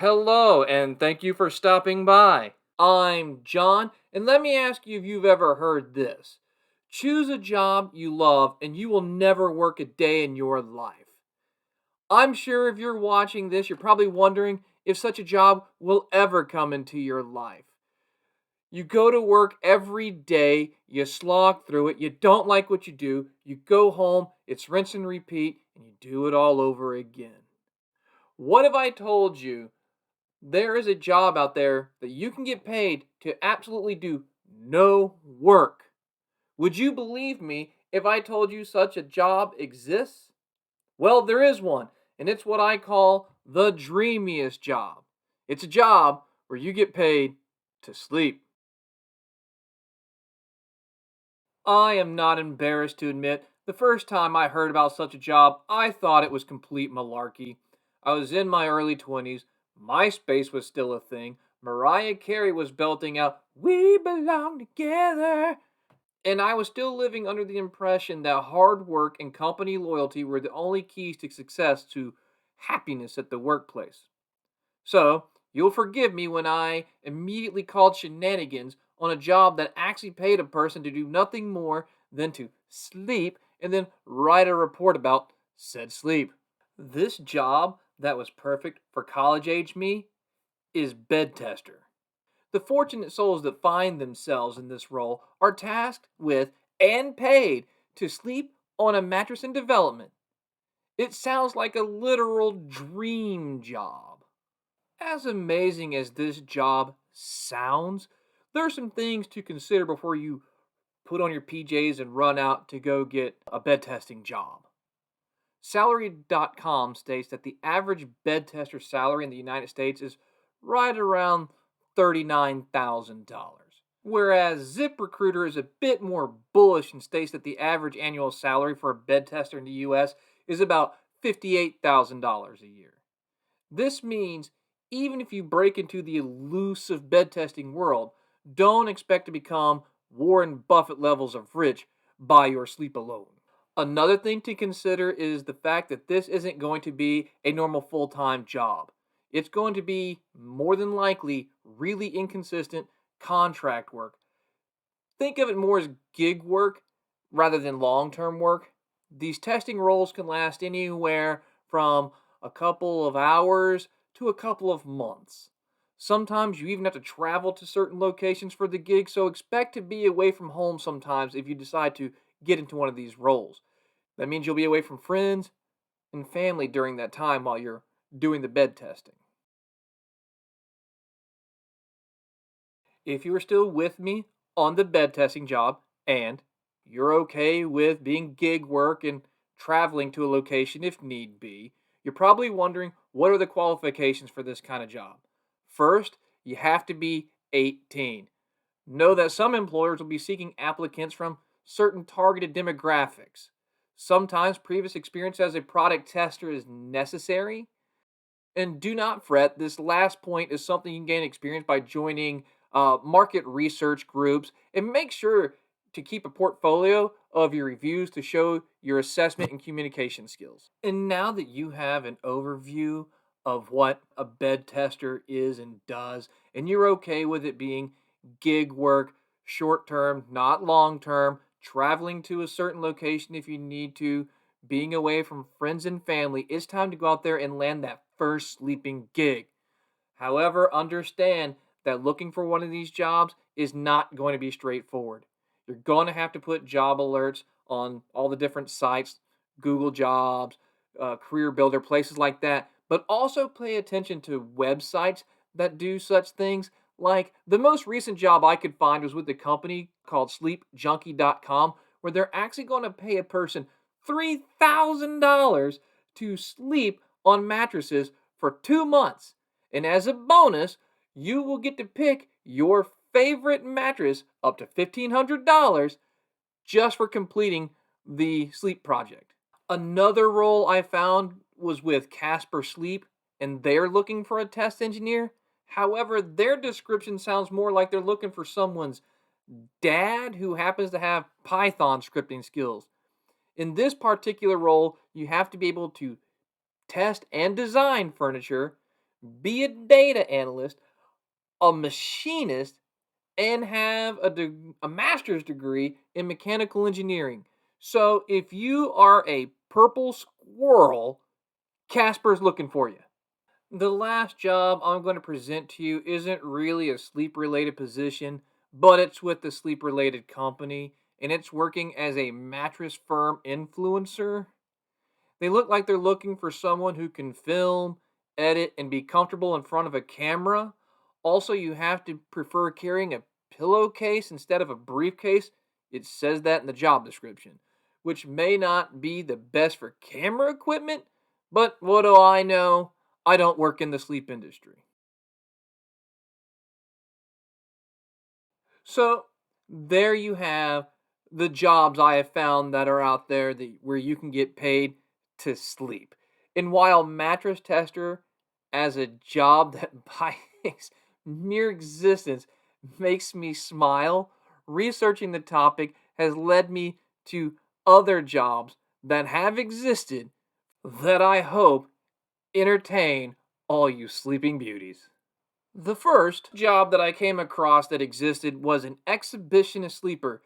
Hello, and thank you for stopping by. I'm John, and let me ask you if you've ever heard this. Choose a job you love, and you will never work a day in your life. I'm sure if you're watching this, you're probably wondering if such a job will ever come into your life. You go to work every day, you slog through it, you don't like what you do, you go home, it's rinse and repeat, and you do it all over again. What if I told you there is a job out there that you can get paid to absolutely do no work? Would you believe me if I told you such a job exists? Well, there is one, and it's what I call the dreamiest job. It's a job where you get paid to sleep. I am not embarrassed to admit the first time I heard about such a job, I thought it was complete malarkey. I was in my early 20s, MySpace was still a thing, Mariah Carey was belting out, "We belong together," and I was still living under the impression that hard work and company loyalty were the only keys to success to happiness at the workplace. So, you'll forgive me when I immediately called shenanigans on a job that actually paid a person to do nothing more than to sleep and then write a report about said sleep. This job that was perfect for college age me is bed tester. The fortunate souls that find themselves in this role are tasked with and paid to sleep on a mattress in development. It sounds like a literal dream job. As amazing as this job sounds, there are some things to consider before you put on your PJs and run out to go get a bed testing job. Salary.com states that the average bed tester salary in the United States is right around $39,000. Whereas ZipRecruiter is a bit more bullish and states that the average annual salary for a bed tester in the US is about $58,000 a year. This means even if you break into the elusive bed testing world, don't expect to become Warren Buffett levels of rich by your sleep alone. Another thing to consider is the fact that this isn't going to be a normal full time job. It's going to be more than likely really inconsistent contract work. Think of it more as gig work rather than long term work. These testing roles can last anywhere from a couple of hours to a couple of months. Sometimes you even have to travel to certain locations for the gig, so expect to be away from home sometimes if you decide to get into one of these roles. That means you'll be away from friends and family during that time while you're doing the bed testing. If you are still with me on the bed testing job and you're okay with being gig work and traveling to a location if need be, you're probably wondering what are the qualifications for this kind of job. First, you have to be 18. Know that some employers will be seeking applicants from certain targeted demographics. Sometimes previous experience as a product tester is necessary. And do not fret, this last point is something you can gain experience by joining market research groups, and make sure to keep a portfolio of your reviews to show your assessment and communication skills. And now that you have an overview of what a bed tester is and does, and you're okay with it being gig work, short term, not long term, traveling to a certain location if you need to, being away from friends and family, it's time to go out there and land that first sleeping gig. However, understand that looking for one of these jobs is not going to be straightforward. You're going to have to put job alerts on all the different sites, Google Jobs, Career Builder, places like that, but also pay attention to websites that do such things. Like the most recent job I could find was with a company called sleepjunkie.com, where they're actually going to pay a person $3,000 to sleep on mattresses for 2 months. And as a bonus, you will get to pick your favorite mattress up to $1,500 just for completing the sleep project. Another role I found was with Casper Sleep, and they're looking for a test engineer. However, their description sounds more like they're looking for someone's dad who happens to have Python scripting skills. In this particular role, you have to be able to test and design furniture, be a data analyst, a machinist, and have a master's degree in mechanical engineering. So if you are a purple squirrel, Casper's looking for you. The last job I'm going to present to you isn't really a sleep related position, but it's with the sleep related company, and it's working as a mattress firm influencer. They look like they're looking for someone who can film, edit, and be comfortable in front of a camera. Also, you have to prefer carrying a pillowcase instead of a briefcase. It says that in the job description, which may not be the best for camera equipment, but what do I know? I don't work in the sleep industry. So there you have the jobs I have found that are out there where you can get paid to sleep. And while mattress tester as a job that by its mere existence makes me smile, researching the topic has led me to other jobs that have existed that I hope entertain all you sleeping beauties. The first job that I came across that existed was an exhibitionist sleeper,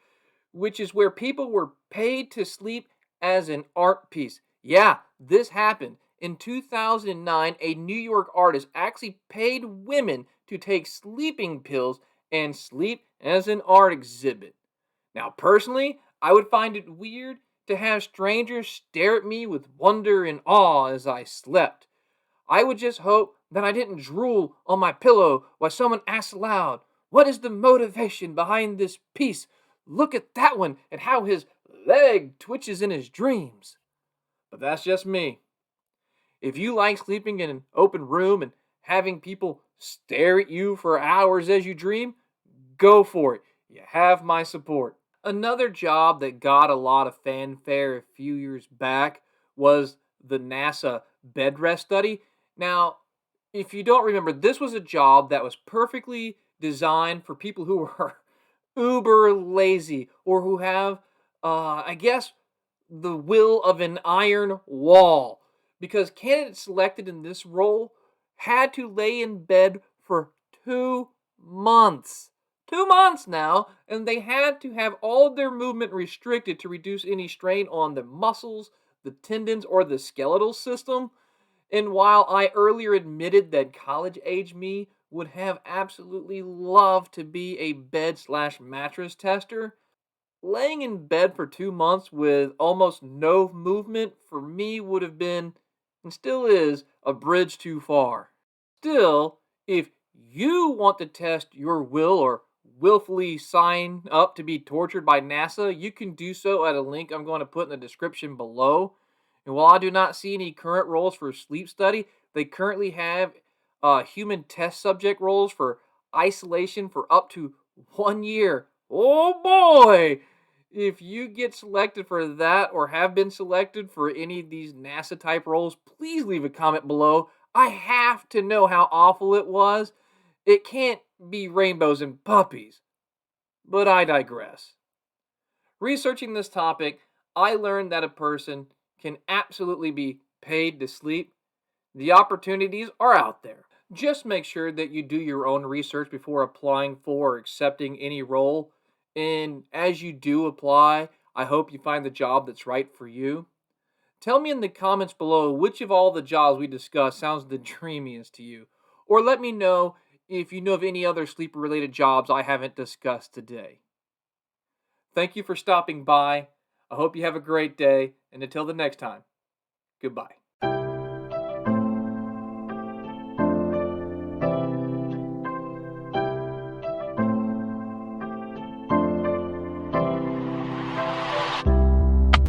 which is where people were paid to sleep as an art piece. Yeah, this happened. In 2009, a New York artist actually paid women to take sleeping pills and sleep as an art exhibit. Now, personally, I would find it weird to have strangers stare at me with wonder and awe as I slept. I would just hope that I didn't drool on my pillow while someone asked aloud, "What is the motivation behind this piece? Look at that one and how his leg twitches in his dreams." But that's just me. If you like sleeping in an open room and having people stare at you for hours as you dream, go for it. You have my support. Another job that got a lot of fanfare a few years back was the NASA bed rest study. Now, if you don't remember, this was a job that was perfectly designed for people who are uber lazy or who have, I guess, the will of an iron wall. Because candidates selected in this role had to lay in bed for 2 months. 2 months now, and they had to have all their movement restricted to reduce any strain on the muscles, the tendons, or the skeletal system. And while I earlier admitted that college age me would have absolutely loved to be a bed slash mattress tester, laying in bed for 2 months with almost no movement for me would have been, and still is, a bridge too far. Still, if you want to test your will or willfully sign up to be tortured by NASA, you can do so at a link I'm going to put in the description below. And while I do not see any current roles for sleep study, they currently have human test subject roles for isolation for up to 1 year. Oh boy! If you get selected for that or have been selected for any of these NASA type roles, please leave a comment below. I have to know how awful it was. It can't be rainbows and puppies. But I digress. Researching this topic, I learned that a person can absolutely be paid to sleep. The opportunities are out there. Just make sure that you do your own research before applying for or accepting any role. And as you do apply, I hope you find the job that's right for you. Tell me in the comments below which of all the jobs we discussed sounds the dreamiest to you. Or let me know if you know of any other sleep related jobs I haven't discussed today. Thank you for stopping by. I hope you have a great day, and until the next time, goodbye.